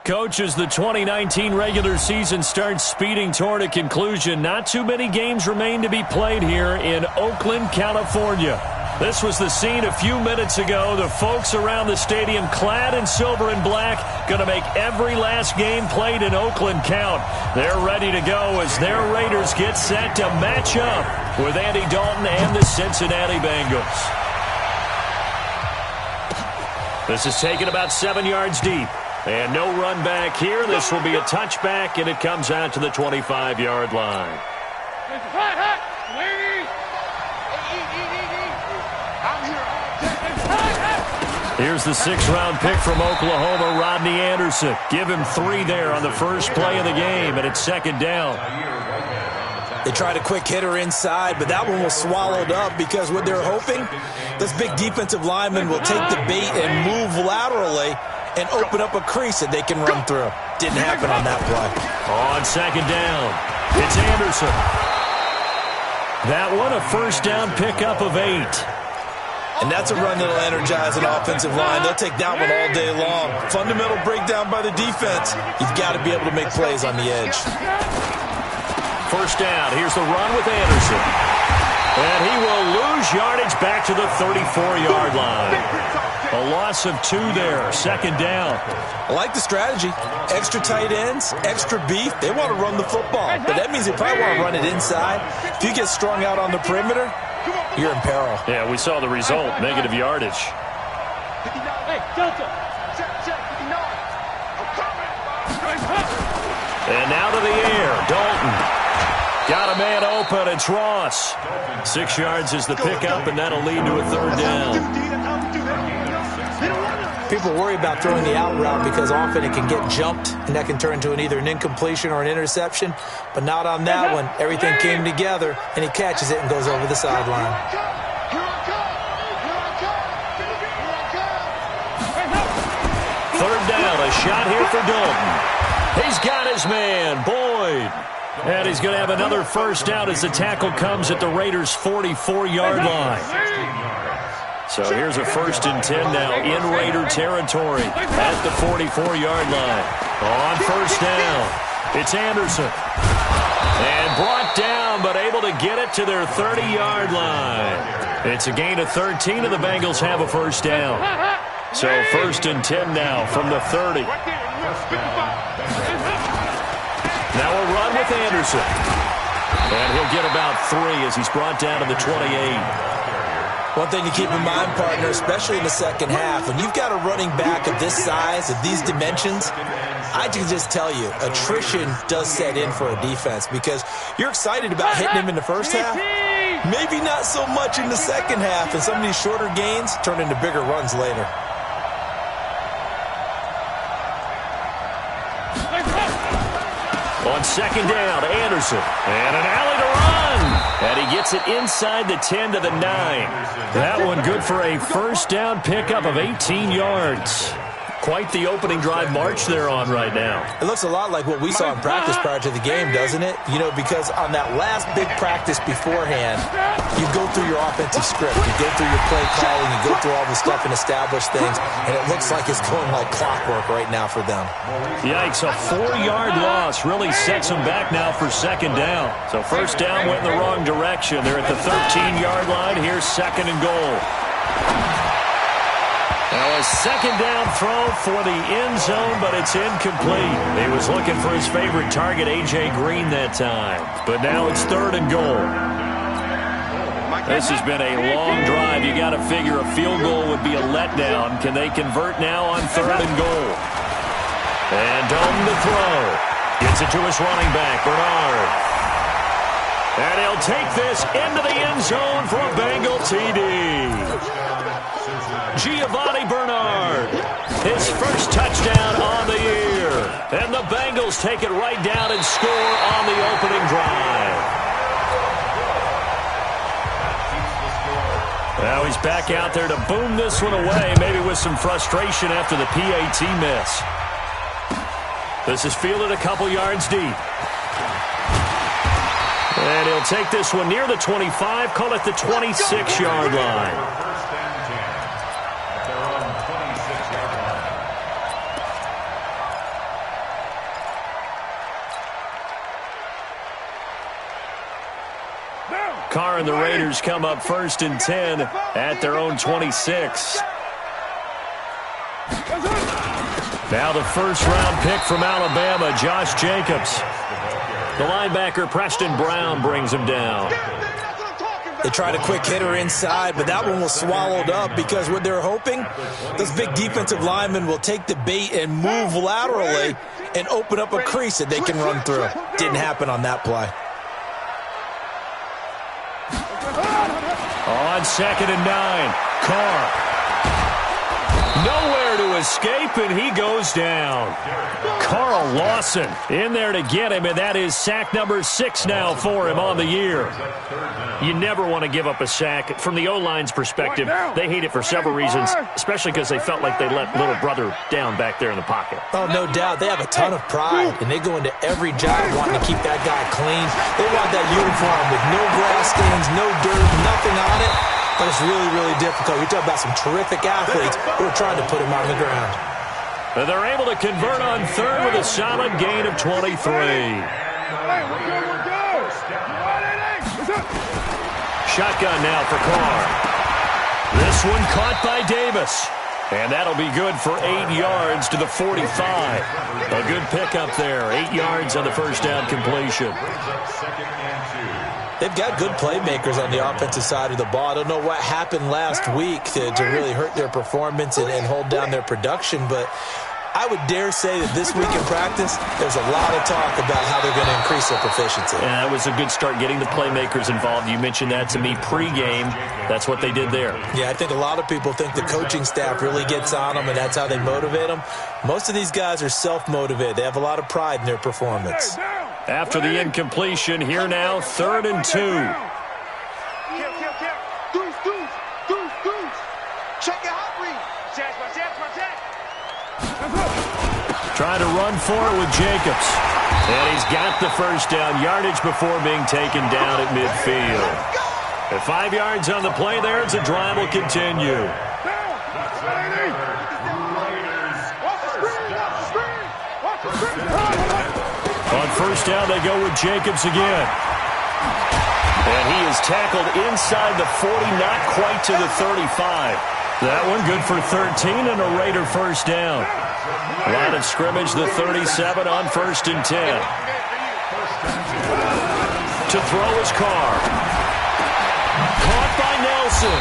Coaches, the 2019 regular season starts speeding toward a conclusion. Not too many games remain to be played here in Oakland, California. This was the scene a few minutes ago. The folks around the stadium clad in silver and black going to make every last game played in Oakland count. They're ready to go as their Raiders get set to match up with Andy Dalton and the Cincinnati Bengals. This is taken about 7 yards deep. And no run back here. This will be a touchback, and it comes out to the 25-yard line. Here's the 6th-round pick from Oklahoma, Rodney Anderson. Give him 3 there on the first play of the game, and it's 2nd down. They tried a quick hitter inside, but that one was swallowed up because what they're hoping, this big defensive lineman will take the bait and move laterally and open up a crease that they can run through. Didn't happen on that play. On 2nd down, it's Anderson. That one, a first down pickup of 8. And that's a run that'll energize an offensive line. They'll take that one all day long. Fundamental breakdown by the defense. You've got to be able to make plays on the edge. First down, here's the run with Anderson. And he will lose yardage back to the 34-yard line. A loss of 2 there, 2nd down. I like the strategy. Extra tight ends, extra beef. They want to run the football, but that means they probably want to run it inside. If you get strung out on the perimeter, you're in peril. Yeah, we saw the result, negative yardage. And now to the air, Dalton. Got a man open, it's Ross. 6 yards is the pickup, and that'll lead to a 3rd down. People worry about throwing the out route because often it can get jumped, and that can turn into either an incompletion or an interception. But not on that one. Everything came together, and he catches it and goes over the sideline. 3rd down, a shot here for Dalton. He's got his man, Boyd. And he's going to have another first down as the tackle comes at the Raiders' 44-yard line. So here's a 1st and 10 now in Raider territory at the 44-yard line. On 1st down, it's Anderson. And brought down, but able to get it to their 30-yard line. It's a gain of 13, and the Bengals have a first down. So 1st and 10 now from the 30. Now a run with Anderson. And he'll get about 3 as he's brought down to the 28. One thing to keep in mind, partner, especially in the second half, when you've got a running back of this size, of these dimensions, I can just tell you, attrition does set in for a defense because you're excited about hitting him in the first half. Maybe not so much in the second half, and some of these shorter gains turn into bigger runs later. On 2nd down, Anderson. And an alley to run. And he gets it inside the 10 to the 9. That one good for a first down pickup of 18 yards. Quite the opening drive march they're on right now. It looks a lot like what we saw in practice prior to the game, doesn't it? You know, because on that last big practice beforehand, you go through your offensive script, you go through your play calling, you go through all the stuff and establish things, and it looks like it's going like clockwork right now for them. Yikes, a 4-yard loss really sets them back now for 2nd down. So first down went in the wrong direction. They're at the 13-yard line. Here's 2nd and goal. Now a 2nd down throw for the end zone, but it's incomplete. He was looking for his favorite target, A.J. Green, that time. But now it's 3rd and goal. This has been a long drive. You got to figure a field goal would be a letdown. Can they convert now on 3rd and goal? And Dalton to throw. Gets it to his running back, Bernard. And he'll take this into the end zone for a Bengal TD. Giovanni Bernard, his first touchdown on the year. And the Bengals take it right down and score on the opening drive. Now he's back out there to boom this one away, maybe with some frustration after the PAT miss. This is fielded a couple yards deep. And he'll take this one near the 25, call it the 26-yard line. Carr and the Raiders come up 1st and 10 at their own 26. Now the first-round pick from Alabama, Josh Jacobs. The linebacker, Preston Brown, brings him down. They tried a quick hitter inside, but that one was swallowed up because what they're hoping, those big defensive linemen will take the bait and move laterally and open up a crease that they can run through. Didn't happen on that play. On 2nd and 9, Carr. Nowhere to escape, and he goes down. Carl Lawson in there to get him, and that is sack number 6 now for him on the year. You never want to give up a sack. From the O-line's perspective, they hate it for several reasons, especially because they felt like they let little brother down back there in the pocket. Oh, no doubt. They have a ton of pride, and they go into every job wanting to keep that guy clean. They want that uniform with no grass stains, no dirt, nothing on it. But it's really, really difficult. You're talking about some terrific athletes who are trying to put him on the ground. But they're able to convert on 3rd with a solid gain of 23. Shotgun now for Carr. This one caught by Davis. And that'll be good for 8 yards to the 45. A good pickup there. 8 yards on the first down completion. They've got good playmakers on the offensive side of the ball. I don't know what happened last week to really hurt their performance and hold down their production, but I would dare say that this week in practice, there's a lot of talk about how they're going to increase their proficiency. Yeah, that was a good start getting the playmakers involved. You mentioned that to me pregame. That's what they did there. Yeah, I think a lot of people think the coaching staff really gets on them, and that's how they motivate them. Most of these guys are self-motivated. They have a lot of pride in their performance. After the incompletion, here now, 3rd and 2. Trying to run for it with Jacobs. And he's got the first down, yardage before being taken down at midfield. At 5 yards on the play there, it's a drive will continue. On first down, they go with Jacobs again. And he is tackled inside the 40, not quite to the 35. That one good for 13 and a Raider first down. Line of scrimmage, the 37 on 1st and 10. To throw is Carr. Caught by Nelson.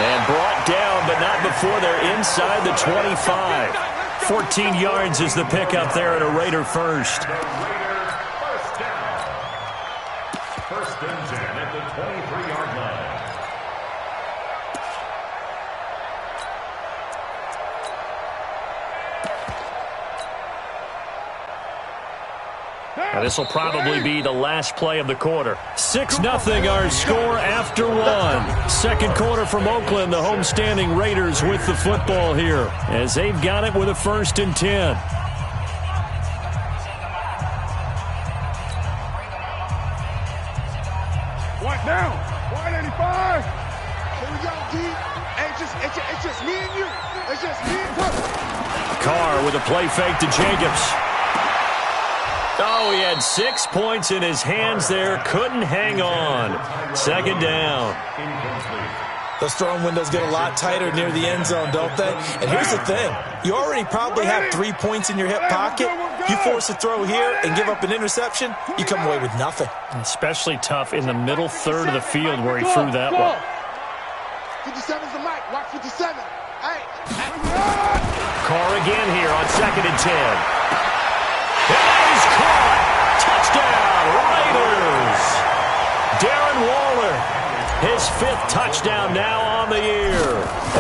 And brought down, but not before they're inside the 25. 14 yards is the pickup there at a Raider first. First and 10 at the 23-yard line. And this will probably be the last play of the quarter. 6-0 our score after 1. Second quarter from Oakland, the homestanding Raiders with the football here as they've got it with a 1st and 10. One down. 185. Here we go, D. Hey, it's just me and you. It's just me and you. Carr with a play fake to Jacobs. Oh, he had 6 points in his hands there. Couldn't hang on. Second down. Those throwing windows get a lot tighter near the end zone, don't they? And here's the thing. You already probably have 3 points in your hip pocket. You force a throw here and give up an interception, you come away with nothing. Especially tough in the middle third of the field where he threw that one. 57's the mic. Watch 57. Hey. Carr again here on 2nd and 10. He's caught. Touchdown, Raiders. Darren Waller, his 5th touchdown now on the year,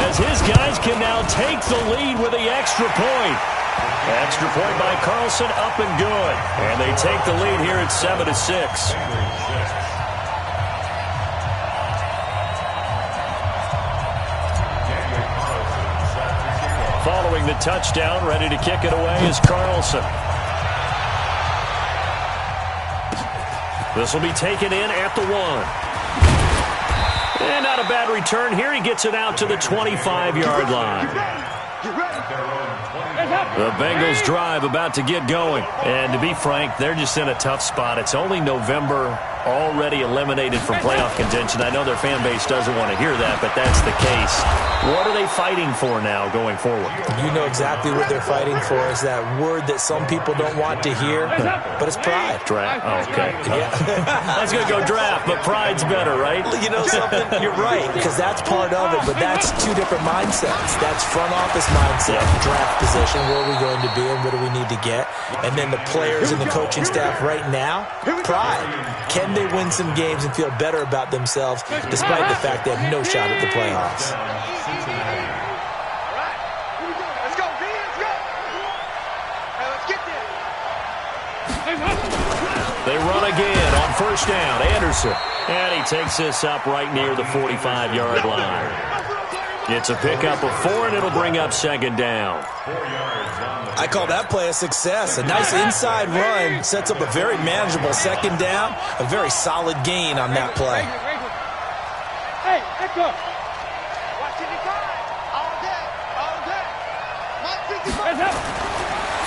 as his guys can now take the lead with the extra point. Extra point by Carlson, up and good. And they take the lead here at 7-6. Following the touchdown, ready to kick it away is Carlson. This will be taken in at the 1. And not a bad return here. He gets it out to the 25-yard line. The Bengals drive about to get going. And to be frank, they're just in a tough spot. It's only November. already eliminated from playoff contention. I know their fan base doesn't want to hear that, but that's the case. What are they fighting for now going forward? You know exactly what they're fighting for. Is that word that some people don't want to hear, but it's pride. Draft. Oh, okay. Yeah. I was going to go draft, but pride's better, right? You know something? You're right, because that's part of it, but that's two different mindsets. That's front office mindset, draft position, where are we going to be and what do we need to get? And then the players and the coaching staff right now, pride. Can they win some games and feel better about themselves despite the fact they have no shot at the playoffs? They run again on first down. Anderson. And he takes this up right near the 45-yard line. It's a pickup of 4, and it'll bring up second down. I call that play a success. A nice inside run sets up a very manageable second down. A very solid gain on that play. Hey, let's go. Watch it all day.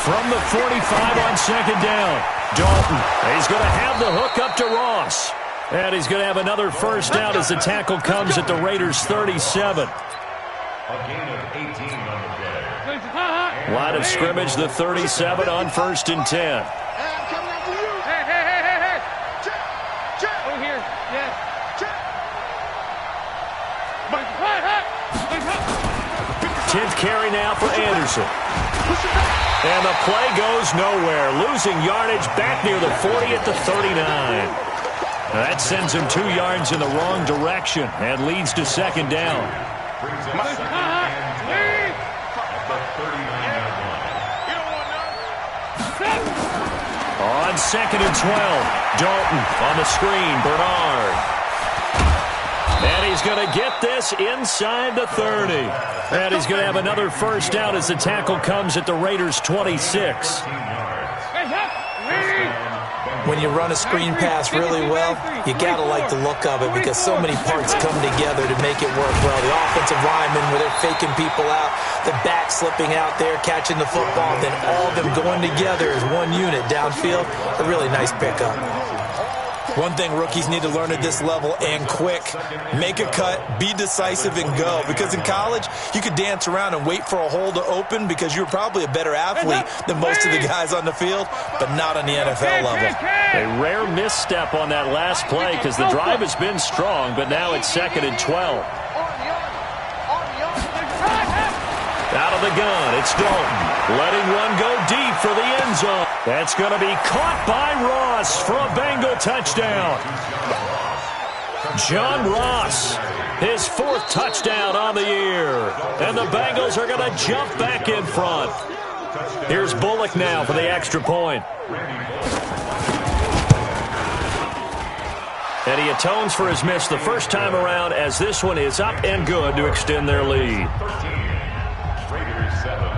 From the 45 on second down, Dalton. He's going to have the hook up to Ross. And he's going to have another first down as the tackle comes at the Raiders' 37. A gain of 18 on the play. Line of scrimmage, the 37 on first and 10. Hey, I'm coming after you. Hey. Check. Over here. Yes. Check. 10th carry now for Anderson. And the play goes nowhere. Losing yardage back near the 40 at the 39. That sends him 2 yards in the wrong direction and leads to second down. Brings up second and 12 at the 39-yard line. On second and 12, Dalton on the screen, Bernard. And he's going to get this inside the 30. And he's going to have another first down as the tackle comes at the Raiders' 26. When you run a screen pass really well, you got to like the look of it because so many parts come together to make it work well. The offensive linemen, where they're faking people out, the back slipping out there, catching the football, then all of them going together as one unit downfield. A really nice pickup. One thing rookies need to learn at this level, and quick, make a cut, be decisive, and go. Because in college, you could dance around and wait for a hole to open because you're probably a better athlete than most of the guys on the field, but not on the NFL level. A rare misstep on that last play because the drive has been strong, but now it's second and 12. Out of the gun, it's Dalton. Letting one go deep for the end zone. That's going to be caught by Ross for a Bengal touchdown. John Ross, his 4th touchdown on the year. And the Bengals are going to jump back in front. Here's Bullock now for the extra point. And he atones for his miss the first time around as this one is up and good to extend their lead. Raiders 7.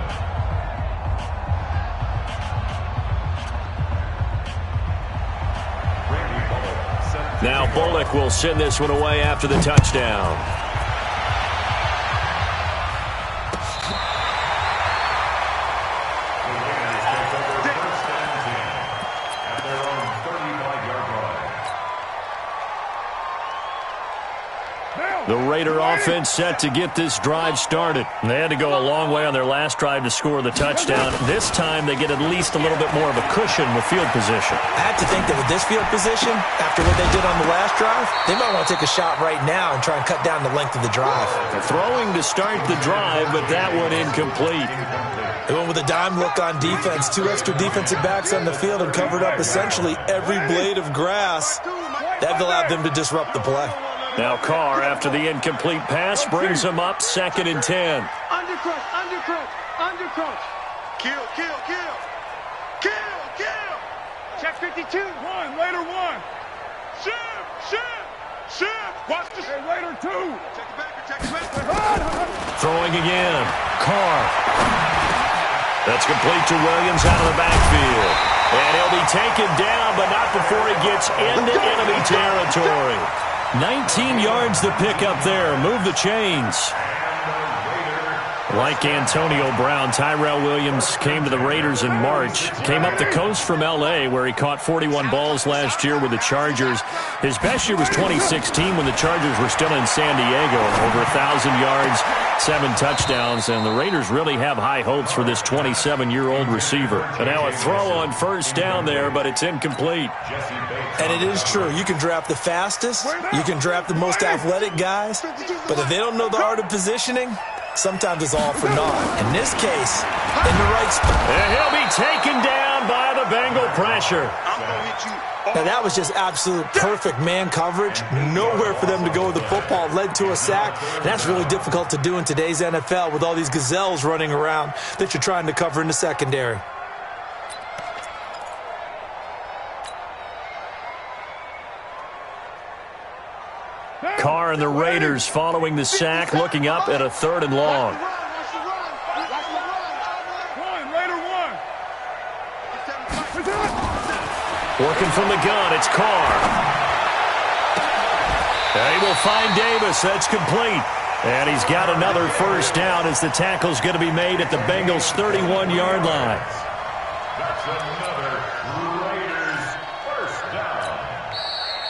Now Bullock will send this one away after the touchdown. The Raider offense set to get this drive started. They had to go a long way on their last drive to score the touchdown. This time they get at least a little bit more of a cushion with field position. I have to think that with this field position, after what they did on the last drive, they might want to take a shot right now and try and cut down the length of the drive. Throwing to start the drive, but that one incomplete. They went with a dime look on defense. 2 extra defensive backs on the field and covered up essentially every blade of grass. That allowed them to disrupt the play. Now Carr, after the incomplete pass, brings him up second and 10. Undercross. Kill. Check 52. Raider 1. Shift. Watch this. Hey, Raider 2. Check it back. Throwing again. Carr. That's complete to Williams out of the backfield. And he'll be taken down, but not before he gets into enemy territory. 19 yards to pick up there. Move the chains. Like Antonio Brown, Tyrell Williams came to the Raiders in March. Came up the coast from L.A., where he caught 41 balls last year with the Chargers. His best year was 2016 when the Chargers were still in San Diego. Over 1,000 yards, 7 touchdowns, and the Raiders really have high hopes for this 27-year-old receiver. And now a throw on first down there, but it's incomplete. And it is true. You can draft the fastest. You can draft the most athletic guys. But if they don't know the art of positioning, sometimes it's all for naught. In this case, in the right spot. And he'll be taken down by the Bengal pressure. Now, that was just absolute perfect man coverage. Nowhere for them to go with the football. Led to a sack. And that's really difficult to do in today's NFL with all these gazelles running around that you're trying to cover in the secondary. Carr and the Raiders following the sack, looking up at a 3rd and long. Working from the gun, it's Carr. And he will find Davis. That's complete. And he's got another first down as the tackle's going to be made at the Bengals' 31-yard line. That's another Raiders first down.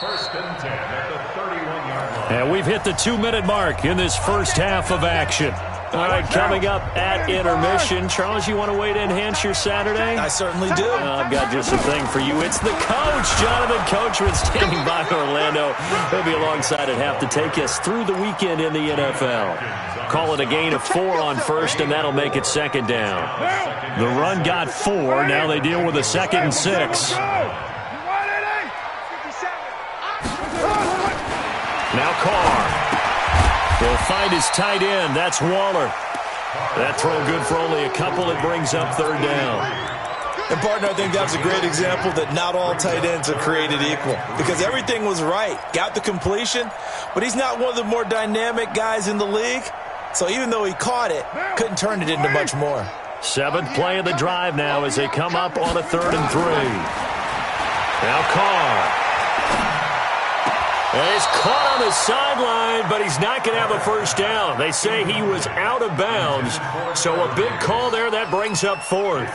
1st and 10 at the 31-yard line. And we've hit the 2-minute mark in this first half of action. All right, coming up at intermission. Charles, you want to wait to enhance your Saturday? I certainly do. I've got just a thing for you. It's the coach, Jonathan Coachman, standing by Orlando. He'll be alongside at half to take us through the weekend in the NFL. Call it a gain of 4 on first, and that'll make it 2nd down. The run got 4. Now they deal with a 2nd and 6. Now Carr. He'll find his tight end. That's Waller. That throw good for only a couple. It brings up 3rd down. And, partner, I think that was a great example that not all tight ends are created equal. Because everything was right. Got the completion, but he's not one of the more dynamic guys in the league. So even though he caught it, couldn't turn it into much more. 7th play of the drive now as they come up on a 3rd and 3. Now Carr. And he's caught on the sideline, but he's not going to have a first down. They say he was out of bounds. So a big call there. That brings up 4th.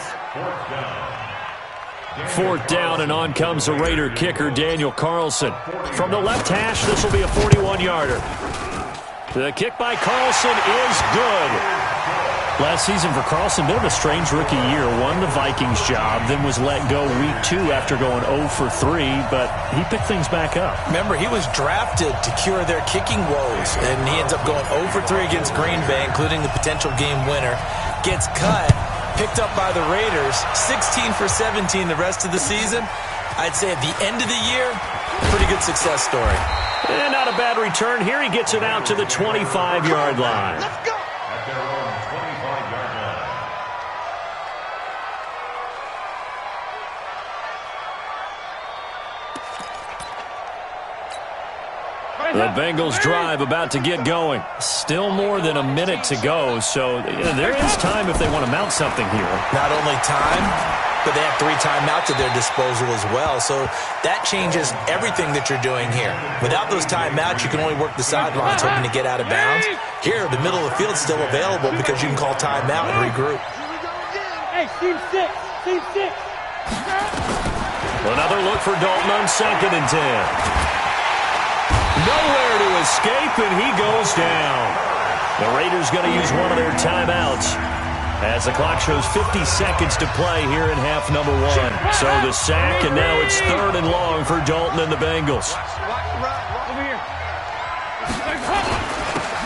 4th down, and on comes the Raider kicker, Daniel Carlson. From the left hash, this will be a 41-yarder. The kick by Carlson is good. Last season for Carlson, bit of a strange rookie year. Won the Vikings job, then was let go week 2 after going 0 for 3, but he picked things back up. Remember, he was drafted to cure their kicking woes, and he ends up going 0 for 3 against Green Bay, including the potential game winner. Gets cut, picked up by the Raiders, 16 for 17 the rest of the season. I'd say at the end of the year, pretty good success story. And not a bad return. Here he gets it out to the 25-yard line. Let's go. At their own 25-yard line. The Bengals drive about to get going. Still more than a minute to go, so there is time if they want to mount something here. Not only time, but they have 3 timeouts at their disposal as well. So that changes everything that you're doing here. Without those timeouts, you can only work the sidelines hoping to get out of bounds. Here, the middle of the field's still available because you can call timeout and regroup. Hey, team 6. Team 6. Another look for Dalton on 2nd and 10. Nowhere to escape, and he goes down. The Raiders going to use one of their timeouts as the clock shows 50 seconds to play here in half number 1. So the sack, and now it's 3rd and long for Dalton and the Bengals.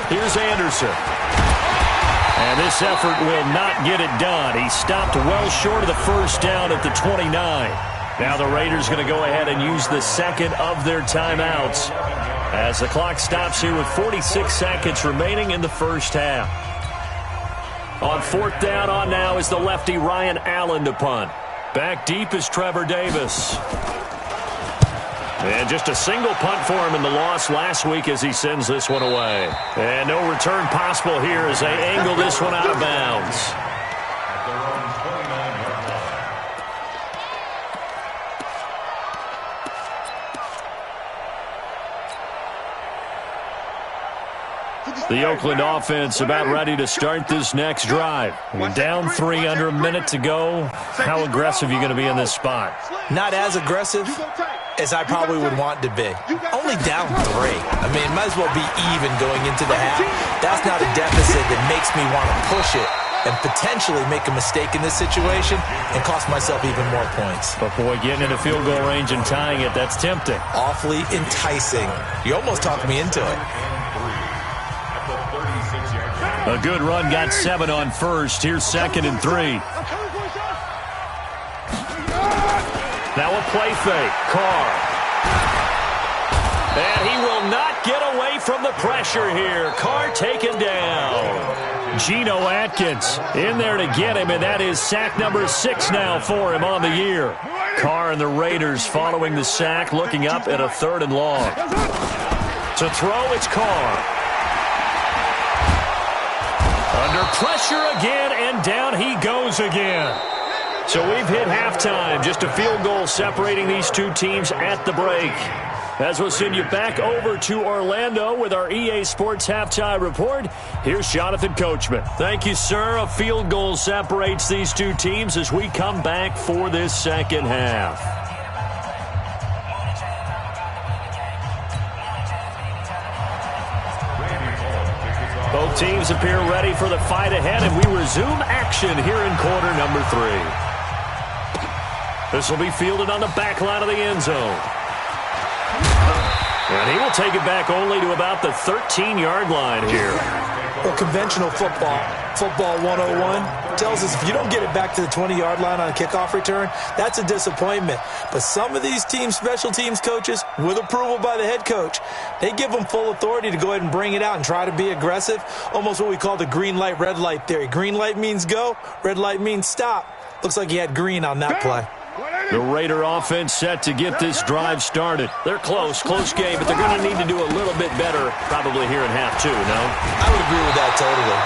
Here's Anderson. And this effort will not get it done. He stopped well short of the first down at the 29. Now the Raiders going to go ahead and use the 2nd of their timeouts as the clock stops here with 46 seconds remaining in the first half. On 4th down on now is the lefty Ryan Allen to punt. Back deep is Trevor Davis. And just a single punt for him in the loss last week as he sends this one away. And no return possible here as they angle this one out of bounds. The Oakland offense about ready to start this next drive. We're down 3 under a minute to go. How aggressive are you going to be in this spot? Not as aggressive as I probably would want to be. Only down 3. I mean, might as well be even going into the half. That's not a deficit that makes me want to push it and potentially make a mistake in this situation and cost myself even more points. But, boy, getting into field goal range and tying it, that's tempting. Awfully enticing. You almost talked me into it. A good run, got 7 on first. Here's 2nd and 3. Now a play fake. Carr. And he will not get away from the pressure here. Carr taken down. Geno Atkins in there to get him, and that is sack number 6 now for him on the year. Carr and the Raiders following the sack, looking up at a 3rd and long. To throw, it's Carr. Under pressure again, and down he goes again. So we've hit halftime. Just a field goal separating these two teams at the break. As we'll send you back over to Orlando with our EA Sports Halftime Report, here's Jonathan Coachman. Thank you, sir. A field goal separates these two teams as we come back for this second half. Both teams appear ready for the fight ahead, and we resume action here in quarter number 3. This will be fielded on the back line of the end zone. And he will take it back only to about the 13-yard line here. Well, conventional football 101, tells us if you don't get it back to the 20-yard line on a kickoff return, that's a disappointment. But some of these teams, special teams coaches, with approval by the head coach, they give them full authority to go ahead and bring it out and try to be aggressive, almost what we call the green light, red light theory. Green light means go, red light means stop. Looks like he had green on that play. The Raider offense set to get this drive started. They're close game, but they're going to need to do a little bit better probably here in half 2, no? I would agree with that totally.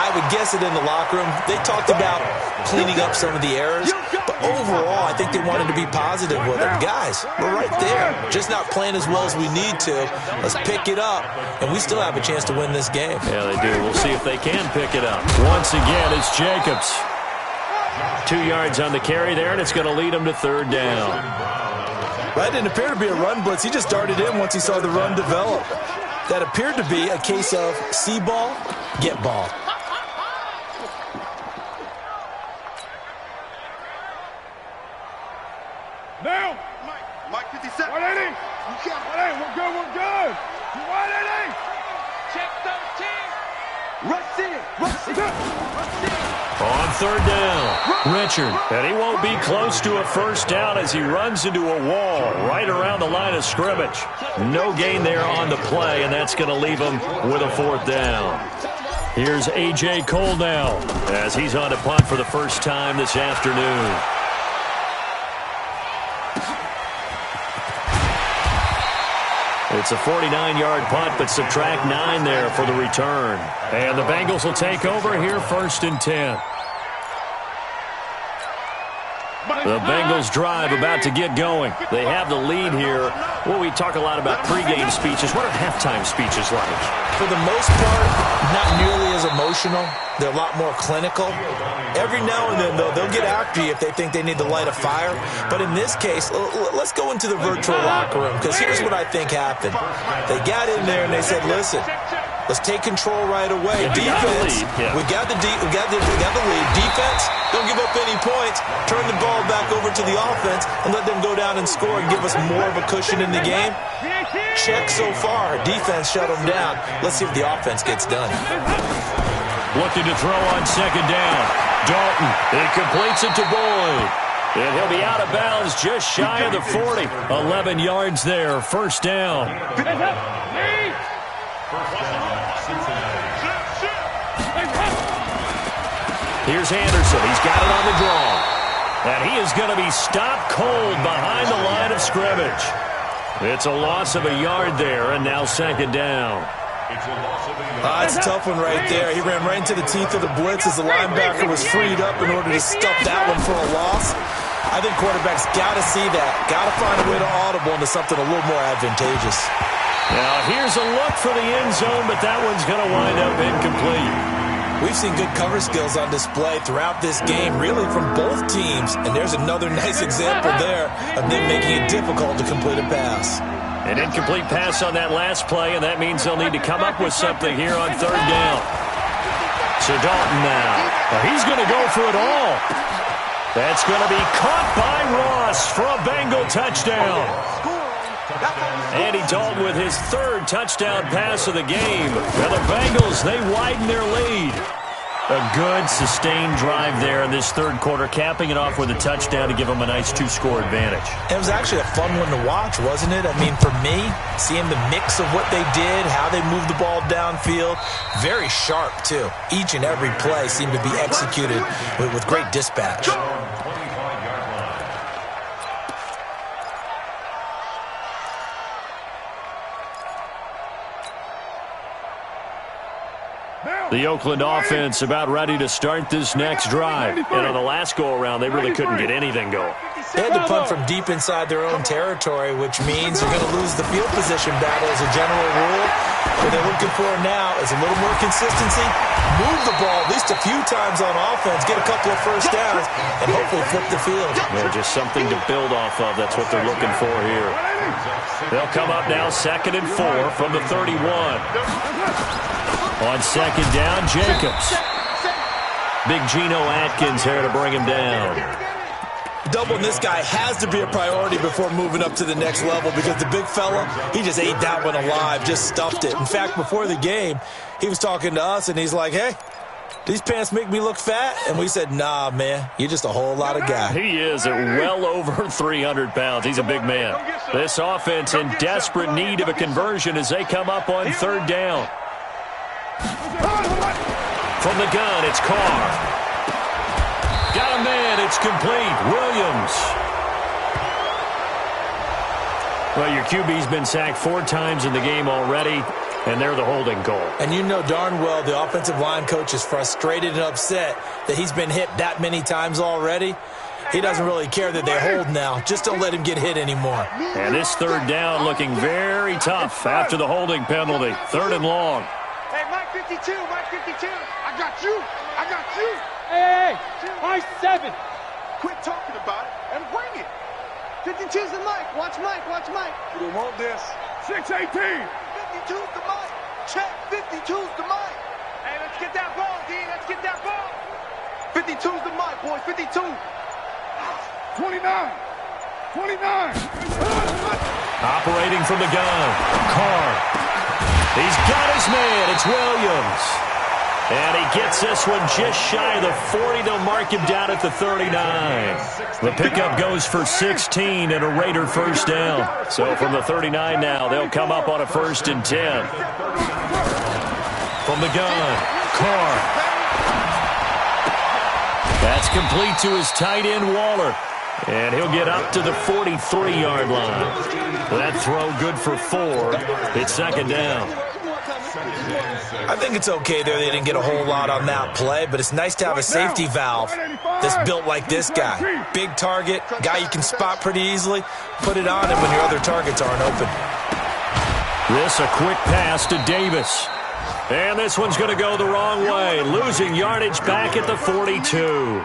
I would guess it in the locker room. They talked about cleaning up some of the errors, but overall, I think they wanted to be positive with it. Guys, we're right there. Just not playing as well as we need to. Let's pick it up, and we still have a chance to win this game. Yeah, they do. We'll see if they can pick it up. Once again, it's Jacobs. 2 yards on the carry there, and it's going to lead him to 3rd down. That didn't appear to be a run blitz. He just darted in once he saw the run develop. That appeared to be a case of see ball, get ball. Now, Mike 57. 180. You can't. 180. We're good. 180. Check 13. Rush in. On 3rd down, Richard. And he won't be close to a first down as he runs into a wall right around the line of scrimmage. No gain there on the play, and that's going to leave him with a 4th down. Here's A.J. Cole now as he's on to punt for the first time this afternoon. It's a 49-yard punt, but subtract 9 there for the return. And the Bengals will take over here 1st and 10. The Bengals drive about to get going. They have the lead here. Well, we talk a lot about pregame speeches. What are halftime speeches like? For the most part, not nearly as emotional. They're a lot more clinical. Every now and then, though, they'll get after you if they think they need to light a fire. But in this case, let's go into the virtual locker room, because here's what I think happened. They got in there and they said, listen, let's take control right away. Defense, we got the lead. Defense, don't give up any points. Turn the ball back over to the offense and let them go down and score and give us more of a cushion in the game. Check so far. Defense shut them down. Let's see if the offense gets done. Looking to throw on 2nd down. Dalton, he completes it to Boyd. And he'll be out of bounds just shy of the 40. 11 yards there, 1st down. Here's Anderson. He's got it on the draw. And he is going to be stopped cold behind the line of scrimmage. It's a loss of a yard there, and now 2nd down. That's a tough one right there. He ran right into the teeth of the blitz as the linebacker was freed up in order to stuff that one for a loss. I think quarterbacks got to see that. Got to find a way to audible into something a little more advantageous. Now here's a look for the end zone, but that one's going to wind up incomplete. We've seen good cover skills on display throughout this game, really from both teams. And there's another nice example there of them making it difficult to complete a pass. An incomplete pass on that last play, and that means they'll need to come up with something here on third down. So Dalton now. Well, he's going to go for it all. That's going to be caught by Ross for a Bengal touchdown. Andy Dalton with his third touchdown pass of the game. Now the Bengals, they widen their lead. A good, sustained drive there in this third quarter, capping it off with a touchdown to give them a nice two-score advantage. It was actually a fun one to watch, wasn't it? I mean, for me, seeing the mix of what they did, how they moved the ball downfield, very sharp, too. Each and every play seemed to be executed with great dispatch. The Oakland offense about ready to start this next drive. And on the last go-around, they really couldn't get anything going. They had to punt from deep inside their own territory, which means they're going to lose the field position battle as a general rule. What they're looking for now is a little more consistency, move the ball at least a few times on offense, get a couple of first downs, and hopefully flip the field. Yeah, just something to build off of. That's what they're looking for here. They'll come up now 2nd and 4 from the 31. On 2nd down, Jacobs. Big Geno Atkins here to bring him down. Doubling this guy has to be a priority before moving up to the next level because the big fella, he just ate that one alive, just stuffed it. In fact, before the game, he was talking to us, and he's like, hey, these pants make me look fat? And we said, nah, man, you're just a whole lot of guy. He is at well over 300 pounds. He's a big man. This offense in desperate need of a conversion as they come up on 3rd down. From the gun, it's Carr. Got a man, it's complete. Williams. Well, your QB's been sacked 4 times in the game already, and they're the holding call. And you know darn well the offensive line coach is frustrated and upset that he's been hit that many times already. He doesn't really care that they hold now. Just don't let him get hit anymore. And this 3rd down looking very tough after the holding penalty. 3rd and long. Hey, Mike 52, Mike 52. I got you. I got you. Hey, Mike 7. Quit talking about it and bring it. 52's the Mike. Watch Mike, watch Mike. You don't want this. 618. 52's the Mike. Check. 52's the Mike. Hey, let's get that ball, D. Let's get that ball. 52's the Mike, boys. 52. 29. 29. Operating from the gun. Carr. He's got his man. It's Williams. And he gets this one just shy of the 40. They'll mark him down at the 39. The pickup goes for 16 and a Raider 1st down. So from the 39 now, they'll come up on a 1st and 10. From the gun, Carr. That's complete to his tight end, Waller. And he'll get up to the 43-yard line. That throw good for 4. It's 2nd down. I think it's okay there. They didn't get a whole lot on that play, but it's nice to have a safety valve that's built like this guy. Big target, guy you can spot pretty easily. Put it on him when your other targets aren't open. This a quick pass to Davis. And this one's going to go the wrong way, losing yardage back at the 42.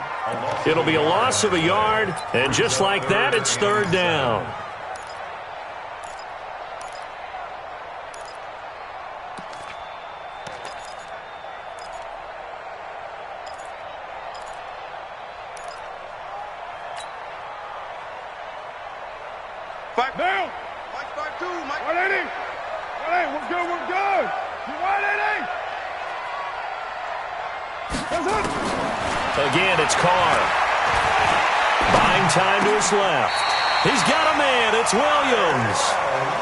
It'll be a loss of a yard, and just like that, it's 3rd down. Back down. Mike 5-2. Mike 180. 180. We're good. We're good. 180. Again, it's Carr. Buying time to his left. He's got a man. It's Williams.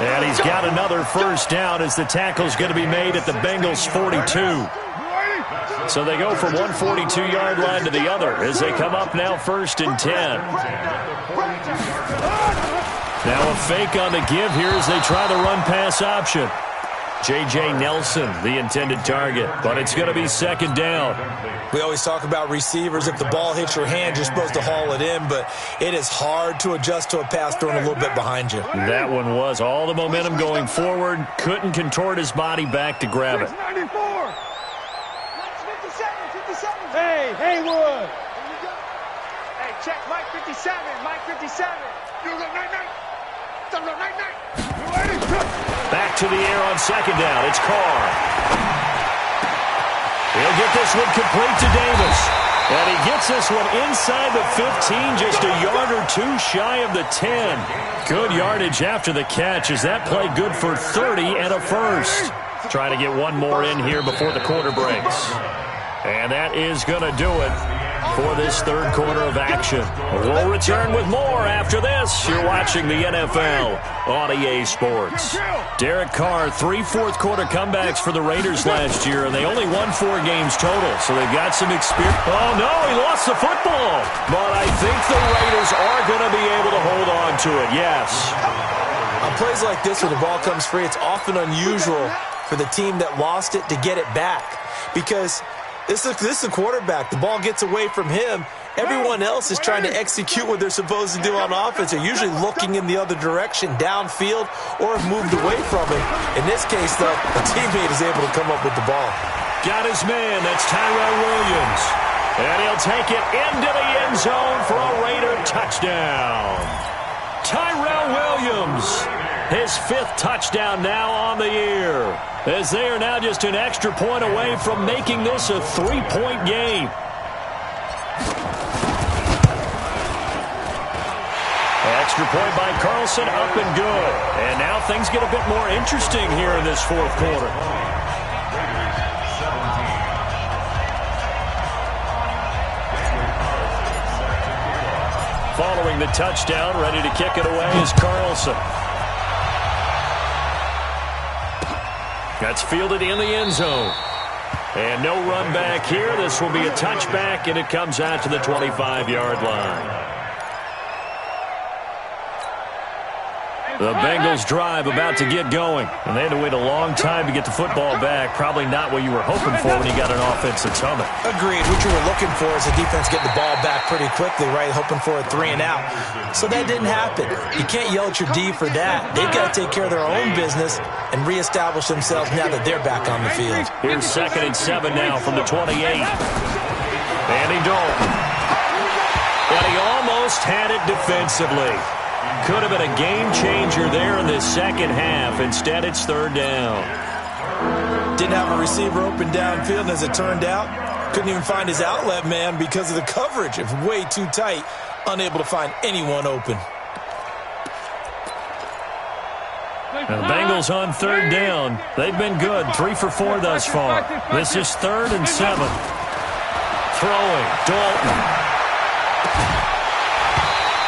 And he's got another 1st down as the tackle's going to be made at the Bengals' 42. So they go from one 42-yard line to the other as they come up now 1st and 10. Now a fake on the give here as they try the run-pass option. J.J. Nelson, the intended target, but it's going to be second down. We always talk about receivers. If the ball hits your hand, you're supposed to haul it in, but it is hard to adjust to a pass thrown a little bit behind you. That one was all the momentum going forward. Couldn't contort his body back to grab it. 94. 57. Hey, Haywood. Hey, check Mike 57. Mike 57. You look night. Back to the air on second down. It's Carr. He'll get this one complete to Davis. And he gets this one inside the 15, just a yard or two shy of the 10. Good yardage after the catch as that play good for 30 and a first. Trying to get one more in here before the quarter breaks. And that is going to do it for this third quarter of action. We'll return with more after this. You're watching the NFL on EA Sports. Derek Carr, 3 fourth-quarter comebacks for the Raiders last year, and they only won 4 games total, so they've got some experience. Oh, no, he lost the football. But I think the Raiders are going to be able to hold on to it, yes. On plays like this where the ball comes free, it's often unusual for the team that lost it to get it back because this is the quarterback. The ball gets away from him. Everyone else is trying to execute what they're supposed to do on offense. They're usually looking in the other direction, downfield, or have moved away from him. In this case, though, a teammate is able to come up with the ball. Got his man. That's Tyrell Williams. And he'll take it into the end zone for a Raider touchdown. Tyrell Williams, his 5th touchdown now on the year, as they are now just an extra point away from making this a 3-point game. Extra point by Carlson, up and good. And now things get a bit more interesting here in this fourth quarter. Following the touchdown, ready to kick it away is Carlson. That's fielded in the end zone. And no run back here. This will be a touchback, and it comes out to the 25-yard line. The Bengals drive about to get going, and they had to wait a long time to get the football back. Probably not what you were hoping for when you got an offense that's humming. Agreed. What you were looking for is the defense getting the ball back pretty quickly, right? Hoping for a 3 and out. So that didn't happen. You can't yell at your D for that. They've got to take care of their own business and reestablish themselves now that they're back on the field. Here's 2nd and 7 now from the 28. Andy Dalton. And he almost had it defensively. Could have been a game changer there in this second half. Instead, it's 3rd down. Didn't have a receiver open downfield, and as it turned out, couldn't even find his outlet man because of the coverage. It was way too tight, unable to find anyone open. And the Bengals on 3rd down. They've been good, 3 for 4 thus far. This is 3rd and 7. Throwing, Dalton.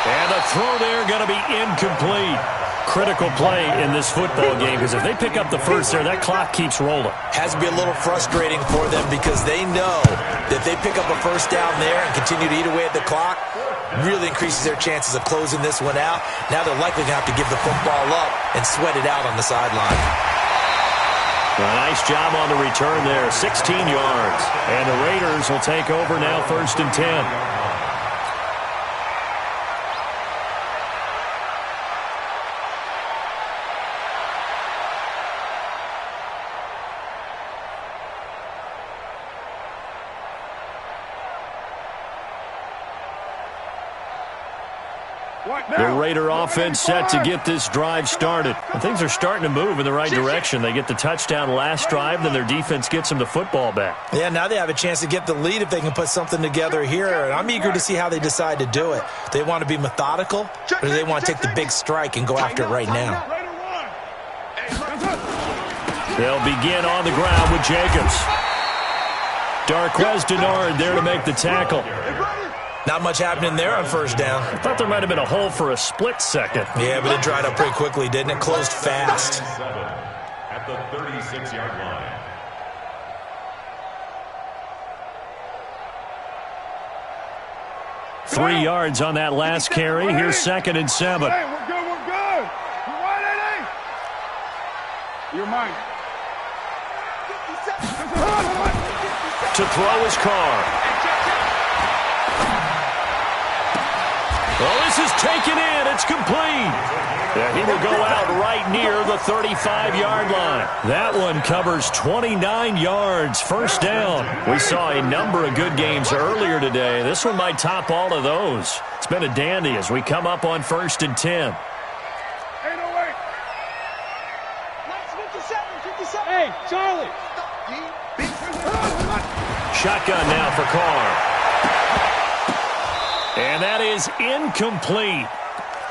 And the throw there going to be incomplete. Critical play in this football game because if they pick up the first there, that clock keeps rolling. Has to be a little frustrating for them because they know that if they pick up a first down there and continue to eat away at the clock, really increases their chances of closing this one out. Now they're likely going to have to give the football up and sweat it out on the sideline. A nice job on the return there, 16 yards. And the Raiders will take over now 1st and 10. The Raider offense set to get this drive started. And things are starting to move in the right direction. They get the touchdown last drive, then their defense gets them the football back. Yeah, now they have a chance to get the lead if they can put something together here. And I'm eager to see how they decide to do it. They want to be methodical, or do they want to take the big strike and go after it right now? They'll begin on the ground with Jacobs. Darquez Denard there to make the tackle. Not much happening there on 1st down. I thought there might have been a hole for a split second. Yeah, but it dried up pretty quickly, didn't it? Closed fast. At the 36-yard line. Three yards on that last carry. Here's 2nd and 7. Hey, we're good. You're right, Eddie. You're mine. To throw his car. Well, this is taken in. It's complete. Yeah, he will go out right near the 35-yard line. That one covers 29 yards. First down. We saw a number of good games earlier today. This one might top all of those. It's been a dandy as we come up on 1st and 10. Hey, Charlie. Shotgun now for Carr. And that is incomplete.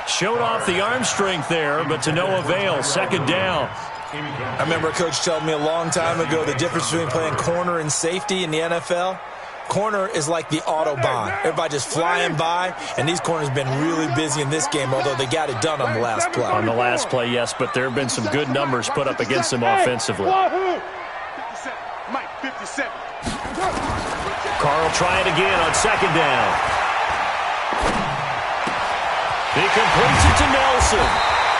Showed off the arm strength there, but to no avail. Second down. I remember a coach telling me a long time ago the difference between playing corner and safety in the NFL. Corner is like the Autobahn. Everybody just flying by, and these corners have been really busy in this game, although they got it done on the last play. On the last play, yes, but there have been some good numbers put up against them offensively. Mike 57. Carl try it again on second down. He completes it to Nelson.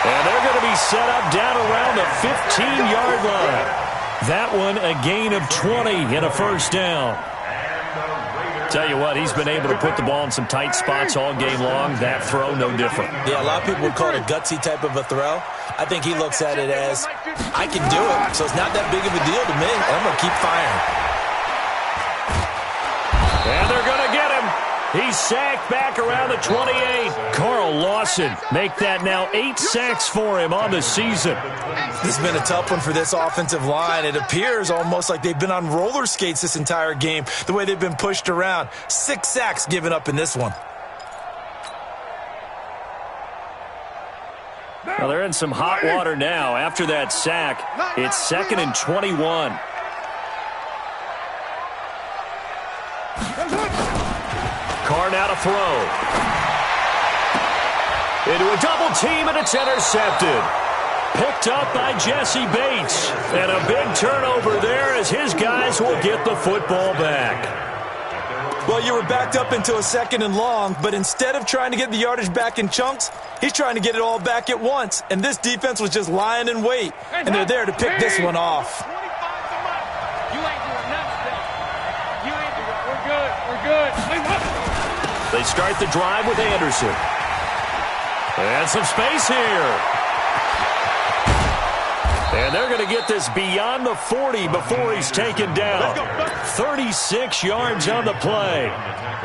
And they're going to be set up down around the 15-yard line. That one a gain of 20 in a first down. Tell you what, he's been able to put the ball in some tight spots all game long. That throw, no different. Yeah, a lot of people would call it a gutsy type of a throw. I think he looks at it as, I can do it, so it's not that big of a deal to me. I'm going to keep firing. And they're going to get him. He's sacked back around the 28. Carl Lawson make that now 8 sacks for him on the season. This has been a tough one for this offensive line. It appears almost like they've been on roller skates this entire game, the way they've been pushed around. 6 sacks given up in this one. Well, they're in some hot water now. After that sack, it's 2nd and 21. Carr now to throw. Into a double team, and it's intercepted. Picked up by Jesse Bates. And a big turnover there as his guys will get the football back. Well, you were backed up into a 2nd and long, but instead of trying to get the yardage back in chunks, he's trying to get it all back at once. And this defense was just lying in wait, and they're there to pick this one off. They start the drive with Anderson. And some space here. And they're going to get this beyond the 40 before he's taken down. 36 yards on the play.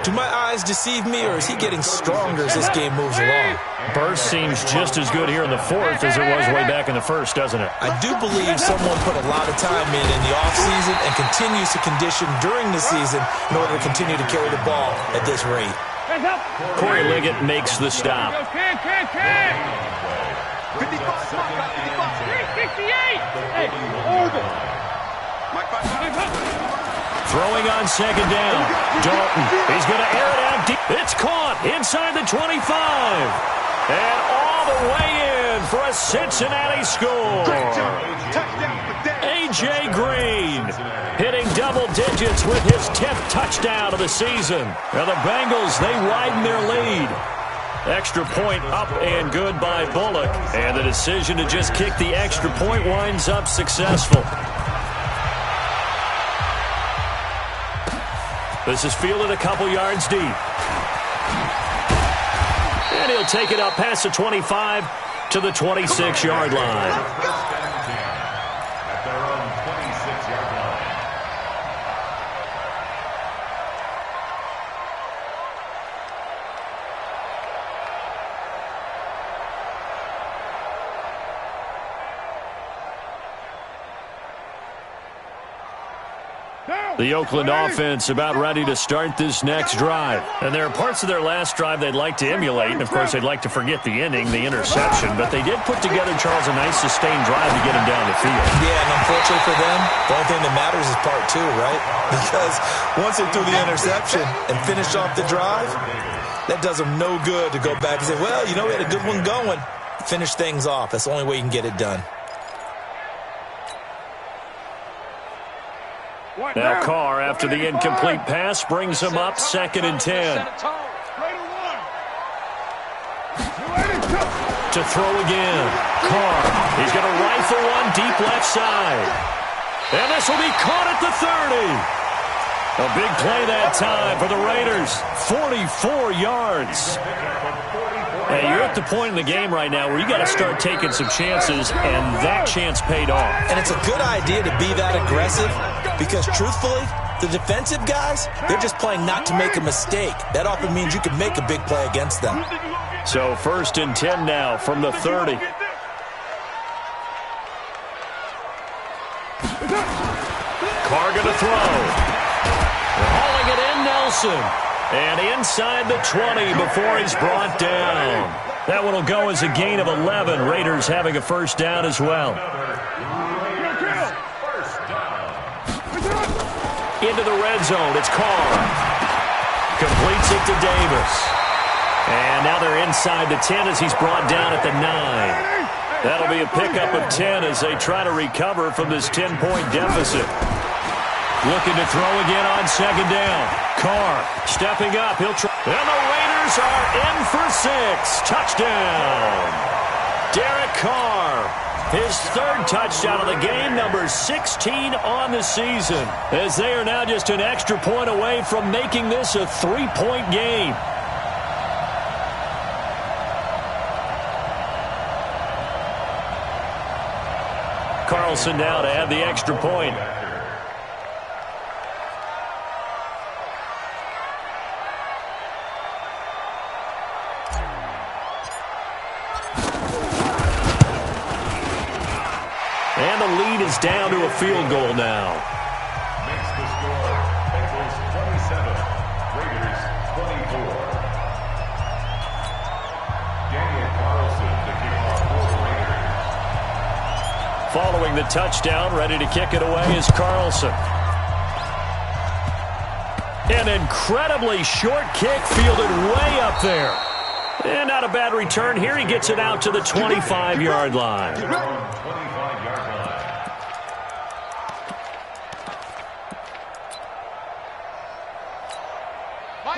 Do my eyes deceive me, or is he getting stronger as this game moves along? Burst seems just as good here in the 4th as it was way back in the 1st, doesn't it? I do believe someone put a lot of time in the offseason and continues to condition during the season in order to continue to carry the ball at this rate. Corey Liggett makes the stop. 368. Hey, Oregon. Throwing on second down. Dalton, he's going to air it out deep. It's caught inside the 25. And all the way in for a Cincinnati score. A.J. Green hitting double digits with his 10th touchdown of the season. Now the Bengals, they widen their lead. Extra point up and good by Bullock. And the decision to just kick the extra point winds up successful. This is fielded a couple yards deep. And he'll take it up past the 25 to the 26-yard line. The Oakland offense about ready to start this next drive. And there are parts of their last drive they'd like to emulate. And, of course, they'd like to forget the ending, the interception. But they did put together, Charles, a nice sustained drive to get him down the field. Yeah, and unfortunately for them, the only thing that matters is part 2, right? Because once they threw the interception and finished off the drive, that does them no good to go back and say, well, you know, we had a good one going. Finish things off. That's the only way you can get it done. Now Carr, after the incomplete pass, brings him up 2nd and 10. To throw again. Carr, he's going to rifle one deep left side. And this will be caught at the 30. A big play that time for the Raiders. 44 yards. Hey, you're at the point in the game right now where you got to start taking some chances, and that chance paid off. And it's a good idea to be that aggressive because, truthfully, the defensive guys, they're just playing not to make a mistake. That often means you can make a big play against them. So 1st and 10 now from the 30. Carr going to throw. Hauling it in, Nelson. And inside the 20 before he's brought down. That one will go as a gain of 11. Raiders having a first down as well. Into the red zone. It's Carr. Completes it to Davis. And now they're inside the 10 as he's brought down at the 9. That'll be a pickup of 10 as they try to recover from this 10-point deficit. Looking to throw again on 2nd down. Carr stepping up. He'll try. And the Raiders are in for 6. Touchdown. Derek Carr. His 3rd touchdown of the game, number 16 on the season. As they are now just an extra point away from making this a 3-point game. Carlson now to add the extra point. And the lead is down to a field goal now. Makes the score. Bengals 27, Raiders 24. Daniel Carlson to kick off for the Raiders. Following the touchdown, ready to kick it away is Carlson. An incredibly short kick fielded way up there. And not a bad return here. He gets it out to the 25-yard line.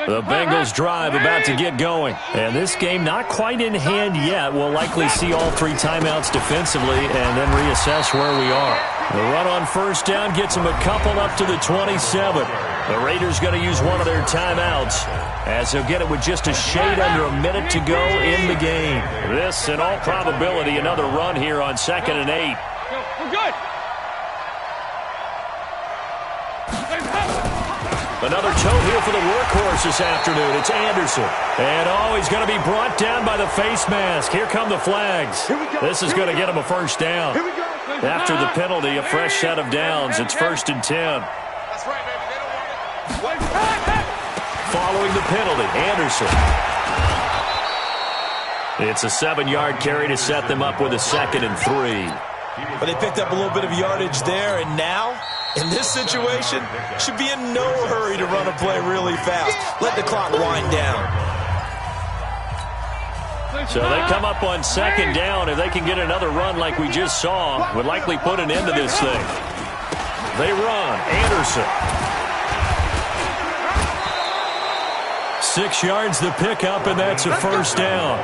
The Bengals drive about to get going. And this game not quite in hand yet. We'll likely see all 3 timeouts defensively and then reassess where we are. The run on 1st down gets them a couple up to the 27. The Raiders going to use one of their timeouts as they'll get it with just a shade under a minute to go in the game. This, in all probability, another run here on 2nd and 8. We're good. Another toe here for the workhorse this afternoon. It's Anderson. And, he's going to be brought down by the face mask. Here come the flags. This is going to get him a first down. After the penalty, a fresh set of downs. It's 1st and 10. That's right, baby. They don't want it. Following the penalty, Anderson. It's a 7-yard carry to set them up with a 2nd and 3. But they picked up a little bit of yardage there, and now, in this situation, should be in no hurry to run a play really fast. Let the clock wind down. So they come up on 2nd down. If they can get another run like we just saw, would likely put an end to this thing. They run. Anderson. 6 yards the pickup, and that's a first down.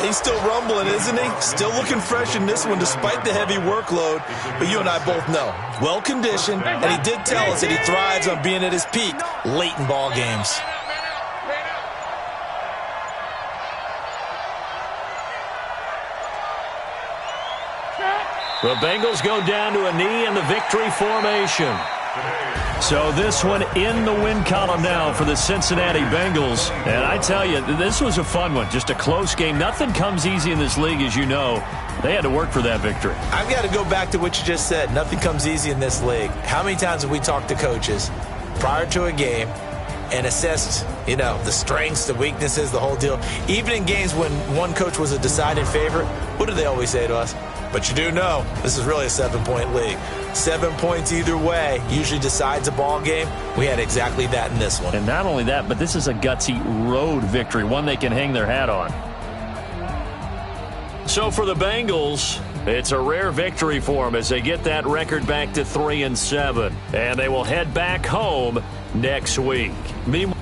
He's still rumbling, isn't he? Still looking fresh in this one despite the heavy workload. But you and I both know, well-conditioned, and he did tell us that he thrives on being at his peak late in ball games. The Bengals go down to a knee in the victory formation. So this one in the win column now for the Cincinnati Bengals. And I tell you, this was a fun one. Just a close game. Nothing comes easy in this league, as you know. They had to work for that victory. I've got to go back to what you just said. Nothing comes easy in this league. How many times have we talked to coaches prior to a game and assessed, the strengths, the weaknesses, the whole deal? Even in games when one coach was a decided favorite, what do they always say to us? But you do know this is really a 7-point league. 7 points either way usually decides a ball game. We had exactly that in this one. And not only that, but this is a gutsy road victory, one they can hang their hat on. So for the Bengals, it's a rare victory for them as they get that record back to 3-7. And they will head back home next week. Meanwhile,